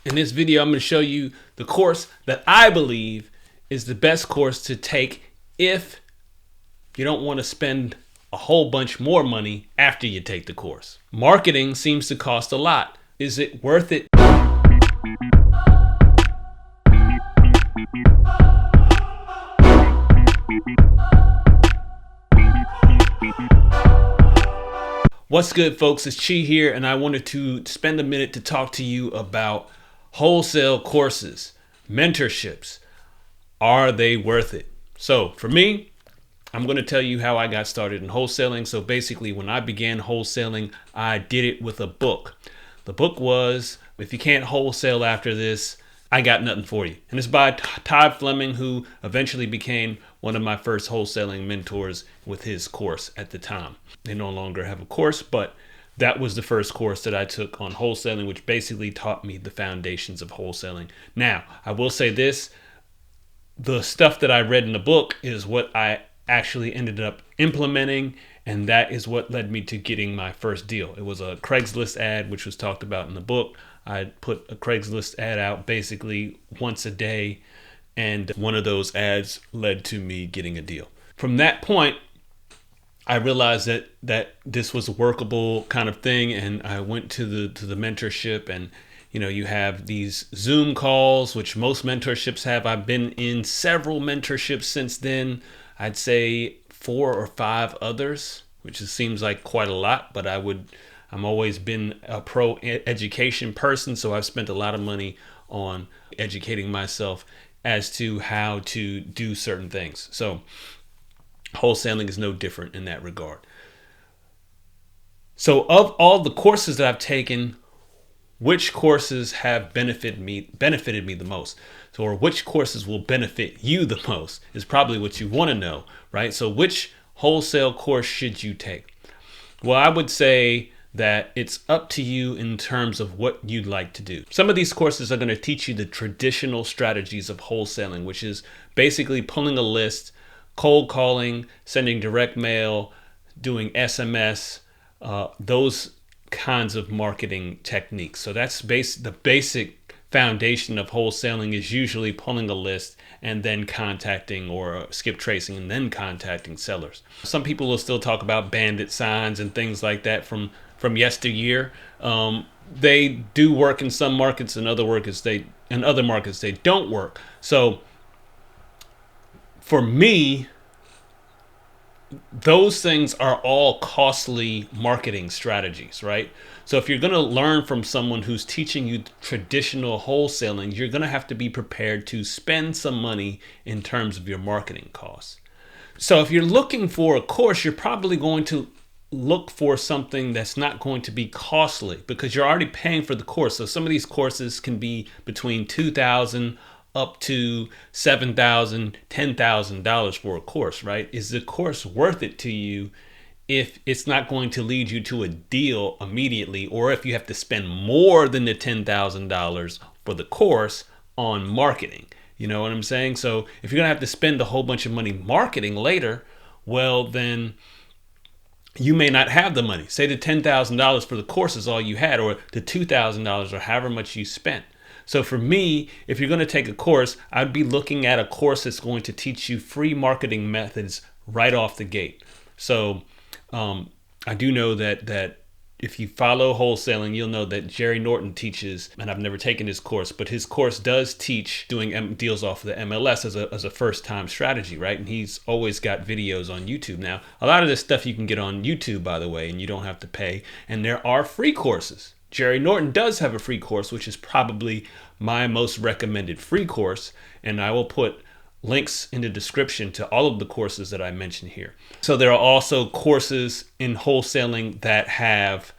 In this video, I'm going to show you the course that I believe is the best course to take if you don't want to spend a whole bunch more money after you take the course. Marketing seems to cost a lot. Is it worth it? What's good, folks? It's Chi here, and I wanted to spend a minute to talk to you about wholesale courses, mentorships. Are they worth it? So for me, I'm going to tell you how I got started in wholesaling. So basically, when I began wholesaling, I did it with a book. The book was, If You Can't Wholesale After This, I Got Nothing For You. And it's by Todd Fleming, who eventually became one of my first wholesaling mentors with his course at the time. They no longer have a course, but that was the first course that I took on wholesaling, which basically taught me the foundations of wholesaling. Now, I will say this, the stuff that I read in the book is what I actually ended up implementing, and that is what led me to getting my first deal. It was a Craigslist ad, which was talked about in the book. I put a Craigslist ad out basically once a day, and one of those ads led to me getting a deal. From that point, I realized that this was a workable kind of thing, and I went to the mentorship, and you have these Zoom calls, which most mentorships have. I've been in several mentorships since then. I'd say 4 or 5 others, which seems like quite a lot, but I'm always been a pro education person, so I've spent a lot of money on educating myself as to how to do certain things. So wholesaling is no different in that regard. So of all the courses that I've taken, which courses have benefited me the most? So, or which courses will benefit you the most is probably what you want to know, right? So which wholesale course should you take? Well, I would say that it's up to you in terms of what you'd like to do. Some of these courses are going to teach you the traditional strategies of wholesaling, which is basically pulling a list, cold calling, sending direct mail, doing SMS, those kinds of marketing techniques. So that's the basic foundation of wholesaling is usually pulling a list and then contacting, or skip tracing and then contacting sellers. Some people will still talk about bandit signs and things like that from yesteryear. They do work in some markets, and other markets they don't work. So for me, those things are all costly marketing strategies, right? So if you're going to learn from someone who's teaching you traditional wholesaling, you're going to have to be prepared to spend some money in terms of your marketing costs. So if you're looking for a course, you're probably going to look for something that's not going to be costly because you're already paying for the course. So some of these courses can be between $2,000 up to $7,000, $10,000 for a course, right? Is the course worth it to you if it's not going to lead you to a deal immediately, or if you have to spend more than the $10,000 for the course on marketing? You know what I'm saying? So if you're gonna have to spend a whole bunch of money marketing later, well, then you may not have the money. Say the $10,000 for the course is all you had, or the $2,000 or however much you spent. So for me, if you're going to take a course, I'd be looking at a course that's going to teach you free marketing methods right off the gate. So I do know that if you follow wholesaling, you'll know that Jerry Norton teaches, and I've never taken his course, but his course does teach doing deals off of the MLS as a first-time strategy, right? And he's always got videos on YouTube. Now, a lot of this stuff you can get on YouTube, by the way, and you don't have to pay. And there are free courses. Jerry Norton does have a free course, which is probably my most recommended free course, and I will put links in the description to all of the courses that I mentioned here. So there are also courses in wholesaling that have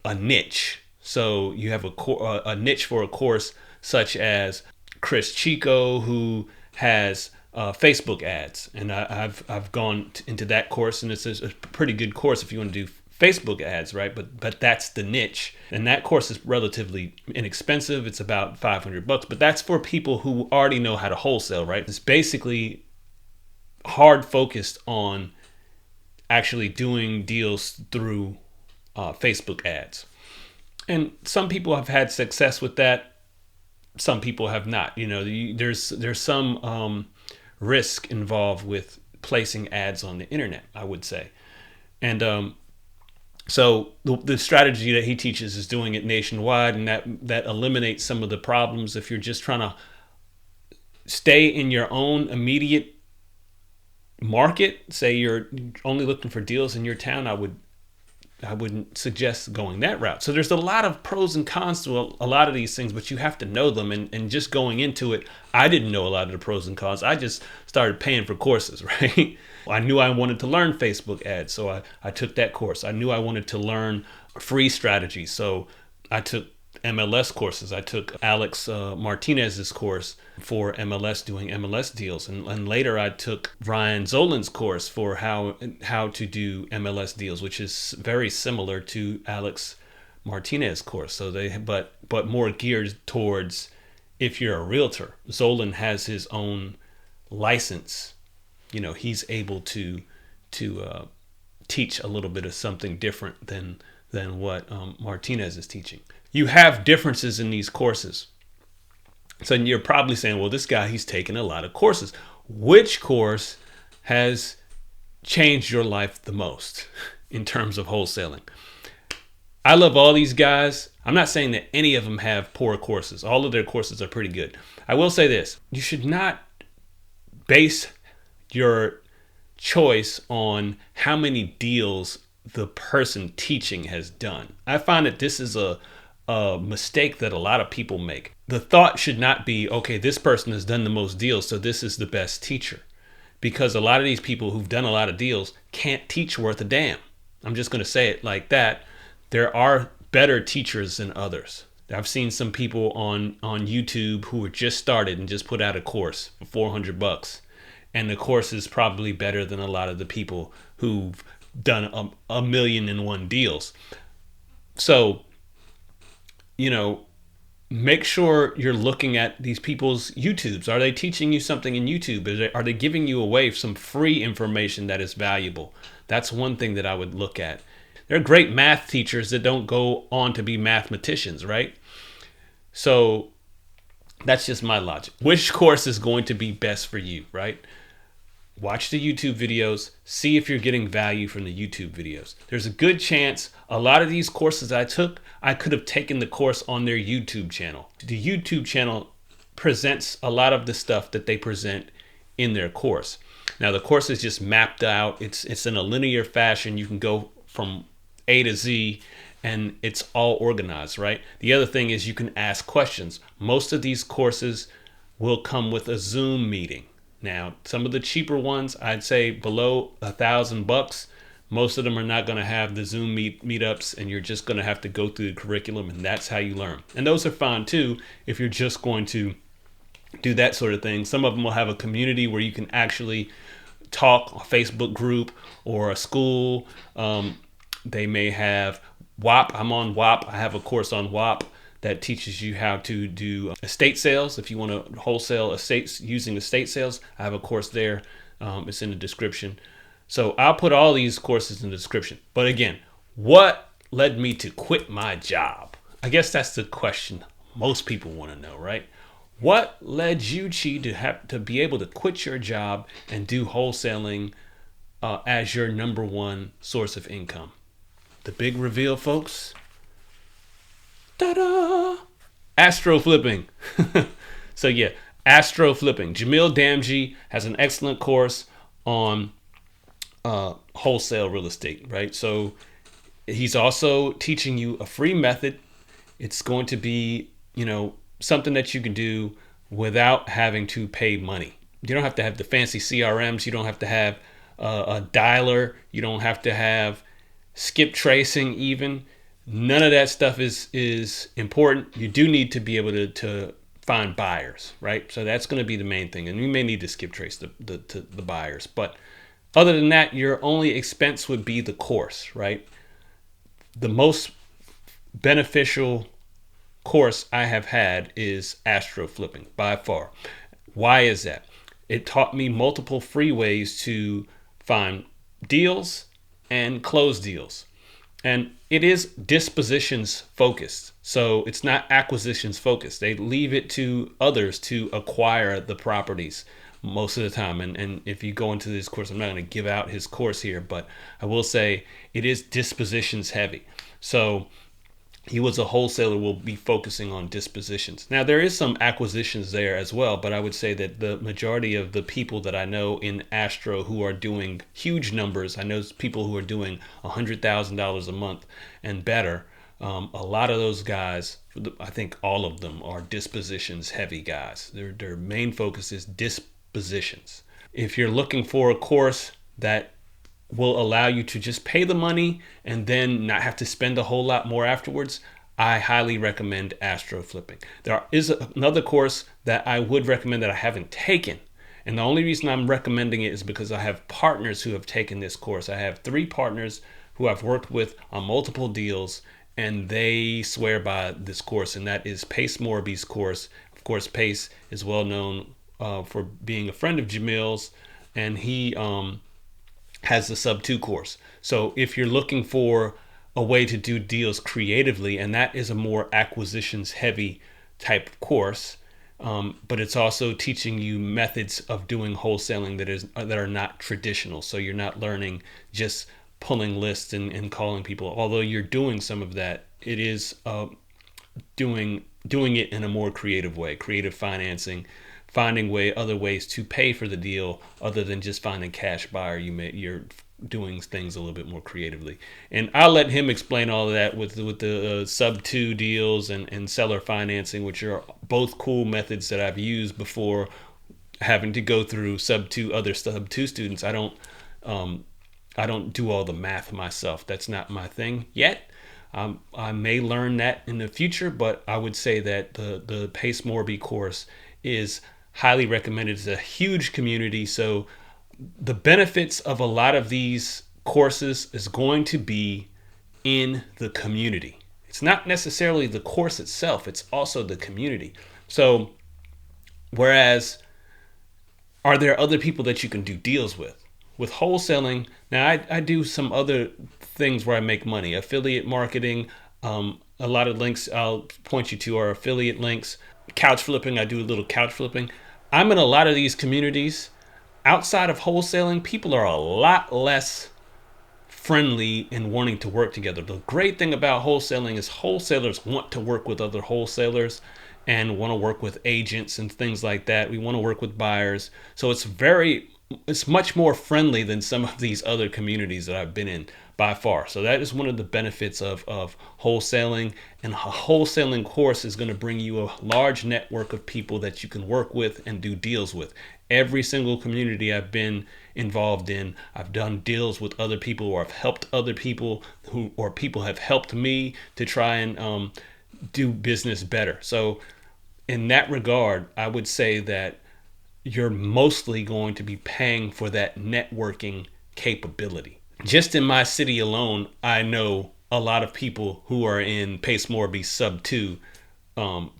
a niche. So you have a niche for a course, such as Chris Chico, who has Facebook ads, and I've gone into that course, and it's a pretty good course if you want to do Facebook ads, right? But that's the niche, and that course is relatively inexpensive. It's about $500, but that's for people who already know how to wholesale, right? It's basically hard focused on actually doing deals through Facebook ads, and some people have had success with that. some people have not. There's some risk involved with placing ads on the internet, I would say. And so the strategy that he teaches is doing it nationwide, and that eliminates some of the problems. If you're just trying to stay in your own immediate market, say you're only looking for deals in your town, I wouldn't suggest going that route. So there's a lot of pros and cons to a lot of these things, but you have to know them. And just going into it, I didn't know a lot of the pros and cons. I just started paying for courses, right? I knew I wanted to learn Facebook ads, so I took that course. I knew I wanted to learn free strategy, so I took MLS courses. I took Alex Martinez's course for MLS, doing MLS deals, and later I took Ryan Zolin's course for how to do MLS deals, which is very similar to Alex Martinez's course. So but more geared towards if you're a realtor. Zolin has his own license. He's able to teach a little bit of something different than what Martinez is teaching. You have differences in these courses. So you're probably saying, well, this guy, he's taken a lot of courses. Which course has changed your life the most in terms of wholesaling? I love all these guys. I'm not saying that any of them have poor courses. All of their courses are pretty good. I will say this. You should not base your choice on how many deals the person teaching has done. I find that this is a mistake that a lot of people make. The thought should not be, okay, this person has done the most deals, so this is the best teacher. Because a lot of these people who've done a lot of deals can't teach worth a damn. I'm just going to say it like that. There are better teachers than others. I've seen some people on YouTube who are just started and just put out a course for $400. And the course is probably better than a lot of the people who've done a 1,000,001 deals. So, make sure you're looking at these people's YouTubes. Are they teaching you something in YouTube? Are they giving you away some free information that is valuable? That's one thing that I would look at. There are great math teachers that don't go on to be mathematicians, right? So that's just my logic. Which course is going to be best for you, right? Watch the YouTube videos, see if you're getting value from the YouTube videos. There's a good chance a lot of these courses I took, I could have taken the course on their YouTube channel. The YouTube channel presents a lot of the stuff that they present in their course. Now the course is just mapped out. It's in a linear fashion. You can go from A to Z and it's all organized, right? The other thing is you can ask questions. Most of these courses will come with a Zoom meeting. Now, some of the cheaper ones, I'd say below $1,000, most of them are not going to have the Zoom meetups, and you're just going to have to go through the curriculum, and that's how you learn. And those are fine too if you're just going to do that sort of thing. Some of them will have a community where you can actually talk, a Facebook group or a school. They may have WAP. I'm on WAP. I have a course on WAP that teaches you how to do estate sales. If you want to wholesale estates using estate sales, I have a course there. It's in the description. So I'll put all these courses in the description. But again, what led me to quit my job? I guess that's the question most people want to know, right? What led you, Chi, to be able to quit your job and do wholesaling as your number one source of income? The big reveal, folks. Ta-da! ASTROFLIPPING. So yeah, ASTROFLIPPING. Jamil Damji has an excellent course on wholesale real estate, right? So he's also teaching you a free method. It's going to be, something that you can do without having to pay money. You don't have to have the fancy CRMs. You don't have to have a dialer. You don't have to have skip tracing even. None of that stuff is important. You do need to be able to find buyers, right? So that's going to be the main thing. And you may need to skip trace the buyers. But other than that, your only expense would be the course, right? The most beneficial course I have had is ASTROFLIPPING by far. Why is that? It taught me multiple free ways to find deals and close deals. And it is dispositions focused. So it's not acquisitions focused. They leave it to others to acquire the properties most of the time. And if you go into this course, I'm not going to give out his course here, but I will say it is dispositions heavy. So he was a wholesaler, will be focusing on dispositions. Now, there is some acquisitions there as well, but I would say that the majority of the people that I know in Astro who are doing huge numbers, I know people who are doing $100,000 a month and better. A lot of those guys, I think all of them are dispositions heavy guys. Their main focus is dispositions. If you're looking for a course that will allow you to just pay the money and then not have to spend a whole lot more afterwards, I highly recommend ASTROFLIPPING. There is another course that I would recommend that I haven't taken. And the only reason I'm recommending it is because I have partners who have taken this course. I have 3 partners who I've worked with on multiple deals, and they swear by this course, and that is Pace Morby's course. Of course, Pace is well known for being a friend of Jamil's, and he has the SUBTO course. So if you're looking for a way to do deals creatively, and that is a more acquisitions heavy type of course, but it's also teaching you methods of doing wholesaling that are not traditional. So you're not learning just pulling lists and calling people. Although you're doing some of that, it is doing it in a more creative way, creative financing, finding other ways to pay for the deal other than just finding cash buyer. You're doing things a little bit more creatively, and I'll let him explain all of that with the SUBTO deals and seller financing, which are both cool methods that I've used before having to go through other SUBTO students. I don't do all the math myself. That's not my thing yet. I may learn that in the future, but I would say that the Pace Morby course is highly recommended. It's a huge community. So the benefits of a lot of these courses is going to be in the community. It's not necessarily the course itself. It's also the community. So whereas, are there other people that you can do deals with? With wholesaling, now I do some other things where I make money. Affiliate marketing, a lot of links I'll point you to are affiliate links. Couch flipping, I do a little couch flipping. I'm in a lot of these communities. Outside of wholesaling, people are a lot less friendly and wanting to work together. The great thing about wholesaling is wholesalers want to work with other wholesalers and want to work with agents and things like that. We want to work with buyers. So it's much more friendly than some of these other communities that I've been in by far. So that is one of the benefits of wholesaling. And a wholesaling course is going to bring you a large network of people that you can work with and do deals with. Every single community I've been involved in, I've done deals with other people, or I've helped other people or people have helped me to try and do business better. So in that regard, I would say that you're mostly going to be paying for that networking capability. Just in my city alone, I know a lot of people who are in Pace Morby's SUBTO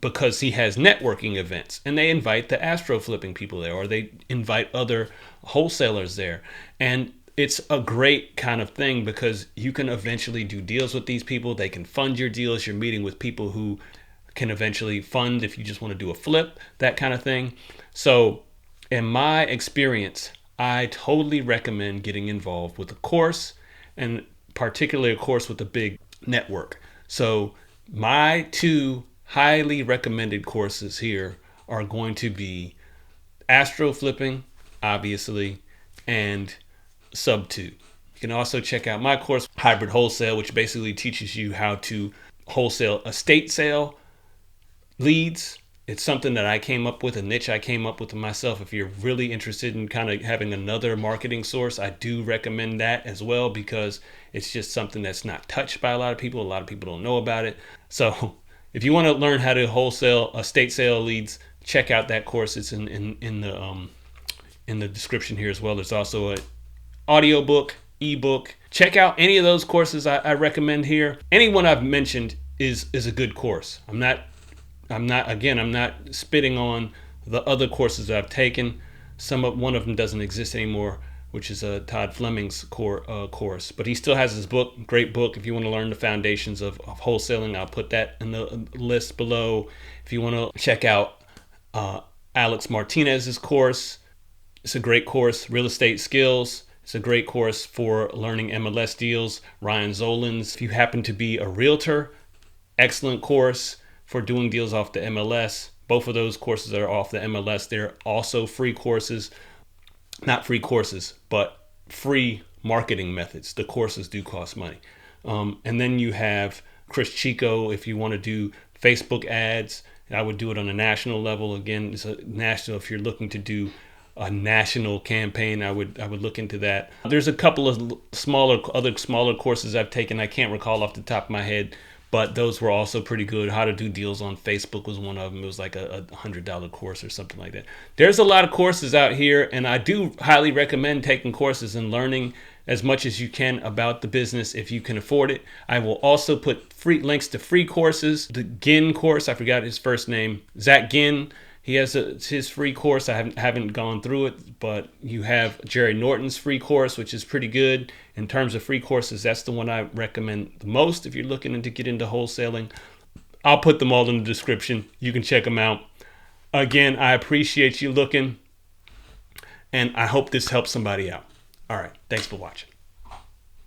because he has networking events, and they invite the astro flipping people there, or they invite other wholesalers there. And it's a great kind of thing because you can eventually do deals with these people. They can fund your deals. You're meeting with people who can eventually fund if you just want to do a flip, that kind of thing. So in my experience, I totally recommend getting involved with a course, and particularly a course with a big network. So my 2 highly recommended courses here are going to be astro flipping, obviously, and SUBTO. You can also check out my course, Hybrid Wholesale, which basically teaches you how to wholesale estate sale leads. It's something that I came up with, a niche I came up with myself. If you're really interested in kind of having another marketing source, I do recommend that as well, because it's just something that's not touched by a lot of people. A lot of people don't know about it. So if you want to learn how to wholesale estate sale leads, check out that course. It's in the description here as well. There's also an audiobook, ebook. Check out any of those courses I recommend here. Anyone I've mentioned is a good course. I'm not spitting on the other courses that I've taken. One of them doesn't exist anymore, which is Todd Fleming's course. But he still has his book, great book. If you want to learn the foundations of wholesaling, I'll put that in the list below. If you want to check out Alex Martinez's course, it's a great course. Real Estate Skills. It's a great course for learning MLS deals. Ryan Zolin's, if you happen to be a realtor, excellent course for doing deals off the MLS. Both of those courses are off the MLS. They're also free courses. Not free courses, but free marketing methods. The courses do cost money. And then you have Chris Chico. If you want to do Facebook ads, I would do it on a national level. Again, it's a national. If you're looking to do a national campaign, I would look into that. There's a couple of other smaller courses I've taken. I can't recall off the top of my head, but those were also pretty good. How to do deals on Facebook was one of them. It was like a $100 course or something like that. There's a lot of courses out here, and I do highly recommend taking courses and learning as much as you can about the business if you can afford it. I will also put free links to free courses. The Ginn course, I forgot his first name, Zach Ginn. He has his free course. I haven't gone through it, but you have Jerry Norton's free course, which is pretty good. In terms of free courses, that's the one I recommend the most if you're looking to get into wholesaling. I'll put them all in the description. You can check them out. Again, I appreciate you looking, and I hope this helps somebody out. All right, thanks for watching.